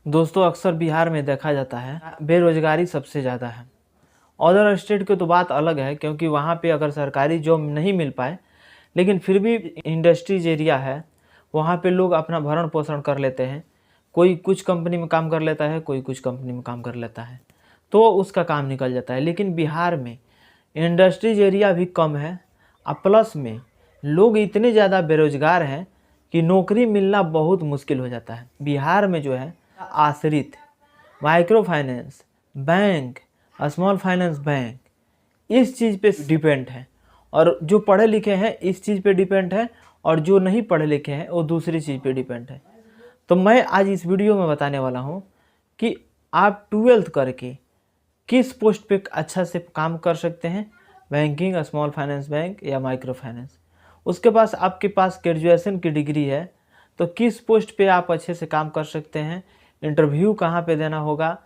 दोस्तों अक्सर बिहार में देखा जाता है बेरोजगारी सबसे ज़्यादा है। अदर स्टेट की तो बात अलग है, क्योंकि वहाँ पे अगर सरकारी जॉब नहीं मिल पाए, लेकिन फिर भी इंडस्ट्रीज एरिया है, वहाँ पे लोग अपना भरण पोषण कर लेते हैं। कोई कुछ कंपनी में काम कर लेता है, कोई कुछ कंपनी में काम कर लेता है, तो उसका काम निकल जाता है। लेकिन बिहार में इंडस्ट्रीज एरिया भी कम है और प्लस में लोग इतने ज़्यादा बेरोजगार हैं कि नौकरी मिलना बहुत मुश्किल हो जाता है। बिहार में जो है आश्रित micro finance bank, small finance bank इस चीज़ पे डिपेंड है, और जो पढ़े लिखे हैं इस चीज़ पे डिपेंड है, और जो नहीं पढ़े लिखे हैं वो दूसरी चीज़ पे डिपेंड है। तो मैं आज इस वीडियो में बताने वाला हूँ कि आप 12th करके किस पोस्ट पे अच्छा से काम कर सकते हैं, बैंकिंग, स्मॉल फाइनेंस बैंक या माइक्रो फाइनेंस। उसके पास आपके पास ग्रेजुएशन की डिग्री है तो किस पोस्ट पे आप अच्छे से काम कर सकते हैं, इंटरव्यू कहाँ पे देना होगा,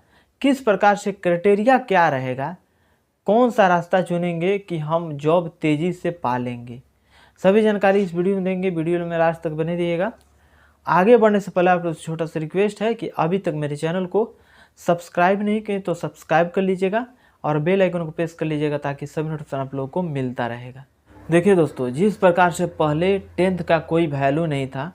किस प्रकार से क्राइटेरिया क्या रहेगा, कौन सा रास्ता चुनेंगे कि हम जॉब तेज़ी से पा लेंगे, सभी जानकारी इस वीडियो में देंगे। वीडियो में लास्ट तक बने रहिएगा। आगे बढ़ने से पहले आप लोग छोटा सा रिक्वेस्ट है कि अभी तक मेरे चैनल को सब्सक्राइब नहीं किए तो सब्सक्राइब कर लीजिएगा और बेल आइकन को प्रेस कर लीजिएगा, ताकि सभी नोटिफिकेशन आप लोगों को मिलता रहेगा। देखिए दोस्तों, जिस प्रकार से पहले 10th का कोई वैल्यू नहीं था,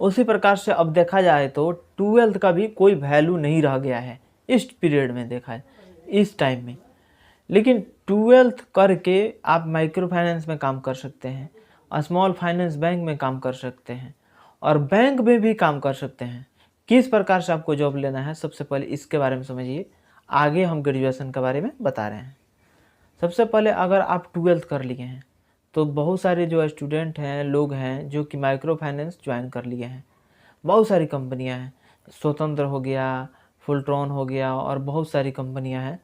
उसी प्रकार से अब देखा जाए तो 12th का भी कोई वैल्यू नहीं रह गया है इस पीरियड में, देखा है इस टाइम में। लेकिन 12th करके आप माइक्रो फाइनेंस में काम कर सकते हैं, स्मॉल फाइनेंस बैंक में काम कर सकते हैं, और बैंक में भी काम कर सकते हैं। किस प्रकार से आपको जॉब लेना है, सबसे पहले इसके बारे में समझिए, आगे हम ग्रेजुएशन के बारे में बता रहे हैं। सबसे पहले अगर आप 12th कर लिए हैं तो बहुत सारे जो स्टूडेंट हैं, लोग हैं जो कि माइक्रो फाइनेंस ज्वाइन कर लिए हैं। बहुत सारी कंपनियां हैं, स्वतंत्र हो गया, फुलट्रॉन हो गया, और बहुत सारी कंपनियां हैं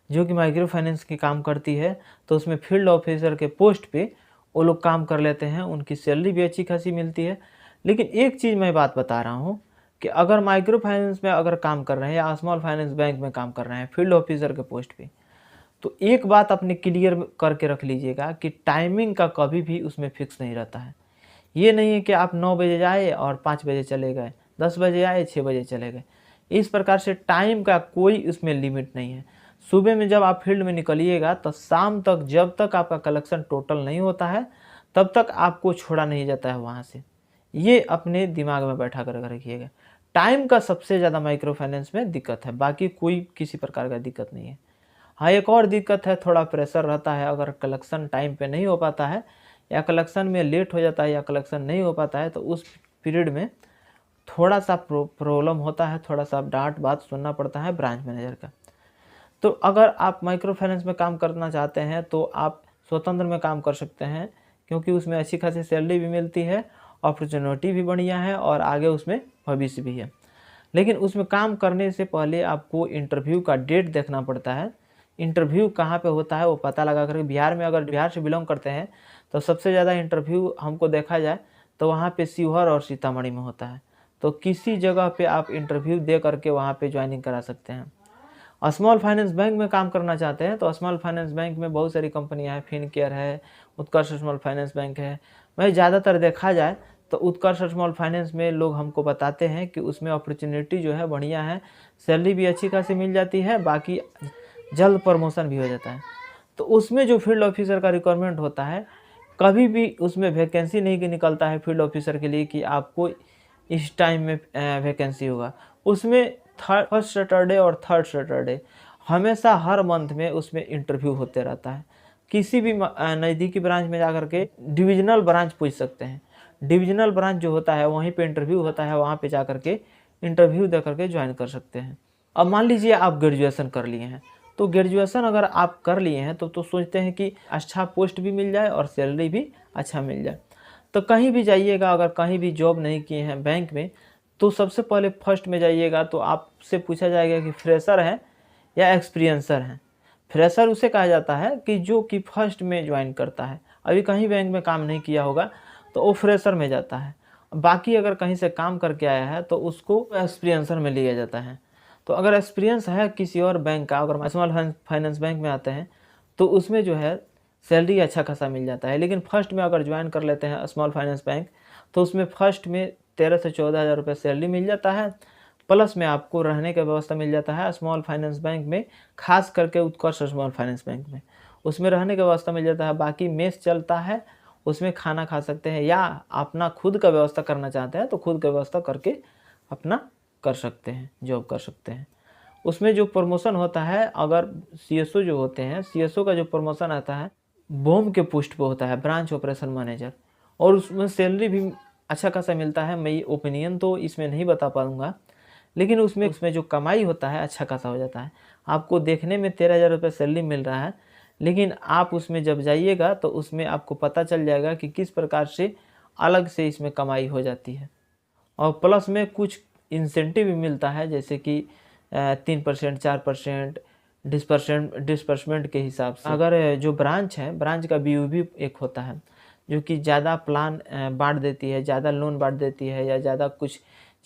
जो कि माइक्रो फाइनेंस की काम करती है। तो उसमें फील्ड ऑफिसर के पोस्ट पे वो लोग काम कर लेते हैं, उनकी सैलरी भी अच्छी खासी मिलती है। लेकिन एक चीज़ मैं बात बता रहा हूँ कि अगर माइक्रो फाइनेंस में अगर काम कर रहे हैं या स्मॉल फाइनेंस बैंक में काम कर रहे हैं फील्ड ऑफिसर के पोस्ट पे, तो एक बात अपने क्लियर करके रख लीजिएगा कि टाइमिंग का कभी भी उसमें फिक्स नहीं रहता है। ये नहीं है कि आप 9 बजे जाए और 5 बजे चले गए, 10 बजे आए 6 बजे चले गए। इस प्रकार से टाइम का कोई उसमें लिमिट नहीं है। सुबह में जब आप फील्ड में निकलिएगा तो शाम तक, जब तक आपका कलेक्शन टोटल नहीं होता है तब तक आपको छोड़ा नहीं जाता है वहाँ से। ये अपने दिमाग में बैठा कर रखिएगा। टाइम का सबसे ज़्यादा माइक्रो फाइनेंस में दिक्कत है, बाकी कोई किसी प्रकार का दिक्कत नहीं है। हाँ, एक और दिक्कत है, थोड़ा प्रेशर रहता है। अगर कलेक्शन टाइम पे नहीं हो पाता है या कलेक्शन में लेट हो जाता है या कलेक्शन नहीं हो पाता है तो उस पीरियड में थोड़ा सा प्रॉब्लम होता है, थोड़ा सा डांट बात सुनना पड़ता है ब्रांच मैनेजर का। तो अगर आप माइक्रो फाइनेंस में काम करना चाहते हैं तो आप स्वतंत्र में काम कर सकते हैं, क्योंकि उसमें अच्छी खासी सैलरी भी मिलती है, अपॉर्चुनिटी भी बढ़िया है और आगे उसमें भविष्य भी है। लेकिन उसमें काम करने से पहले आपको इंटरव्यू का डेट देखना पड़ता है। इंटरव्यू कहाँ पे होता है वो पता लगा कर, बिहार में अगर बिहार से बिलोंग करते हैं तो सबसे ज़्यादा इंटरव्यू हमको देखा जाए तो वहाँ पे शिवहर और सीतामढ़ी में होता है। तो किसी जगह पे आप इंटरव्यू दे करके वहाँ पे ज्वाइनिंग करा सकते हैं। स्मॉल फाइनेंस बैंक में काम करना चाहते हैं तो स्मॉल फाइनेंस बैंक में बहुत सारी कंपनियां हैं, फिनकेयर है, उत्कर्ष स्मॉल फाइनेंस बैंक है। वही ज़्यादातर देखा जाए तो उत्कर्ष स्मॉल फाइनेंस में लोग हमको बताते हैं कि उसमें अपॉर्चुनिटी जो है बढ़िया है, सैलरी भी अच्छी खासी मिल जाती है, बाकी जल्द प्रमोशन भी हो जाता है। तो उसमें जो फील्ड ऑफिसर का रिक्वायरमेंट होता है, कभी भी उसमें वैकेंसी नहीं कि निकलता है फील्ड ऑफिसर के लिए कि आपको इस टाइम में वैकेंसी होगा। उसमें फर्स्ट सैटरडे और थर्ड सैटरडे हमेशा हर मंथ में उसमें इंटरव्यू होते रहता है। किसी भी नज़दीकी ब्रांच में जाकर के डिविजनल ब्रांच पूछ सकते हैं। डिविजनल ब्रांच जो होता है वहीं पे इंटरव्यू होता है, वहाँ पे जाकर के इंटरव्यू दे करके ज्वाइन कर सकते हैं। अब मान लीजिए आप ग्रेजुएशन कर लिए हैं, तो ग्रेजुएशन अगर आप कर लिए हैं तो सोचते हैं कि अच्छा पोस्ट भी मिल जाए और सैलरी भी अच्छा मिल जाए। तो कहीं भी जाइएगा, अगर कहीं भी जॉब नहीं किए हैं बैंक में, तो सबसे पहले फर्स्ट में जाइएगा तो आपसे पूछा जाएगा कि फ्रेशर हैं या एक्सपीरियंसर हैं। फ्रेशर उसे कहा जाता है कि जो कि फर्स्ट में ज्वाइन करता है, अभी कहीं बैंक में काम नहीं किया होगा तो वो फ्रेशर में जाता है। बाकी अगर कहीं से काम करके आया है तो उसको एक्सपीरियंसर में लिया जाता है। तो अगर एक्सपीरियंस है किसी और बैंक का, अगर स्मॉल फाइनेंस बैंक में आते हैं तो उसमें जो है सैलरी अच्छा खासा मिल जाता है। लेकिन फर्स्ट में अगर ज्वाइन कर लेते हैं स्मॉल फाइनेंस बैंक तो उसमें फर्स्ट में 13 से 14 हज़ार रुपये सैलरी मिल जाता है, प्लस में आपको रहने का व्यवस्था मिल जाता है स्मॉल फाइनेंस बैंक में, खास करके उत्कर्ष स्मॉल फाइनेंस बैंक में, उसमें रहने का व्यवस्था मिल जाता है। बाकी मेस चलता है, उसमें खाना खा सकते हैं, या अपना खुद का व्यवस्था करना चाहते हैं तो खुद का व्यवस्था करके अपना कर सकते हैं, जॉब कर सकते हैं। उसमें जो प्रमोशन होता है, अगर सीएसओ जो होते हैं, सीएसओ का जो प्रमोशन आता है बोम के पोस्ट पे होता है, ब्रांच ऑपरेशन मैनेजर, और उसमें सैलरी भी अच्छा खासा मिलता है। मैं ओपिनियन तो इसमें नहीं बता पाऊँगा, लेकिन उसमें जो कमाई होता है अच्छा खासा हो जाता है। आपको देखने में 13,000 रुपये सैलरी मिल रहा है, लेकिन आप उसमें जब जाइएगा तो उसमें आपको पता चल जाएगा कि किस प्रकार से अलग से इसमें कमाई हो जाती है। और प्लस में कुछ इंसेंटिव भी मिलता है, जैसे कि 3%, 4% डिस्पर्समेंट के हिसाब से। अगर जो ब्रांच है, ब्रांच का बीयूबी एक होता है जो कि ज़्यादा प्लान बांट देती है, ज़्यादा लोन बांट देती है, या ज़्यादा कुछ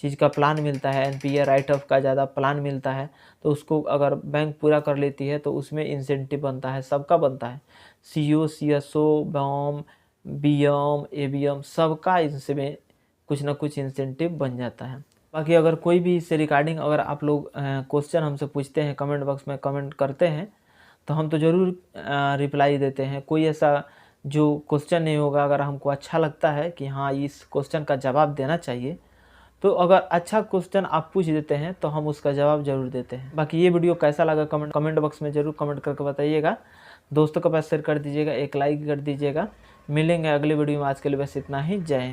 चीज़ का प्लान मिलता है, एनपीए राइट ऑफ का ज़्यादा प्लान मिलता है, तो उसको अगर बैंक पूरा कर लेती है तो उसमें इंसेंटिव बनता है, सबका बनता है। CO, CSO, BOM, BM, ABM, सबका इसमें कुछ ना कुछ इंसेंटिव बन जाता है। बाकी अगर कोई भी इससे रिगार्डिंग अगर आप लोग क्वेश्चन हमसे पूछते हैं, कमेंट बॉक्स में कमेंट करते हैं, तो हम तो ज़रूर रिप्लाई देते हैं। कोई ऐसा जो क्वेश्चन नहीं होगा, अगर हमको अच्छा लगता है कि हाँ इस क्वेश्चन का जवाब देना चाहिए, तो अगर अच्छा क्वेश्चन आप पूछ देते हैं तो हम उसका जवाब ज़रूर देते हैं। बाकी ये वीडियो कैसा लगा कमेंट बॉक्स में ज़रूर कमेंट करके बताइएगा। दोस्तों के पास शेयर कर दीजिएगा, एक लाइक कर दीजिएगा। मिलेंगे अगले वीडियो में, आज के लिए बस इतना ही। जय हिंद।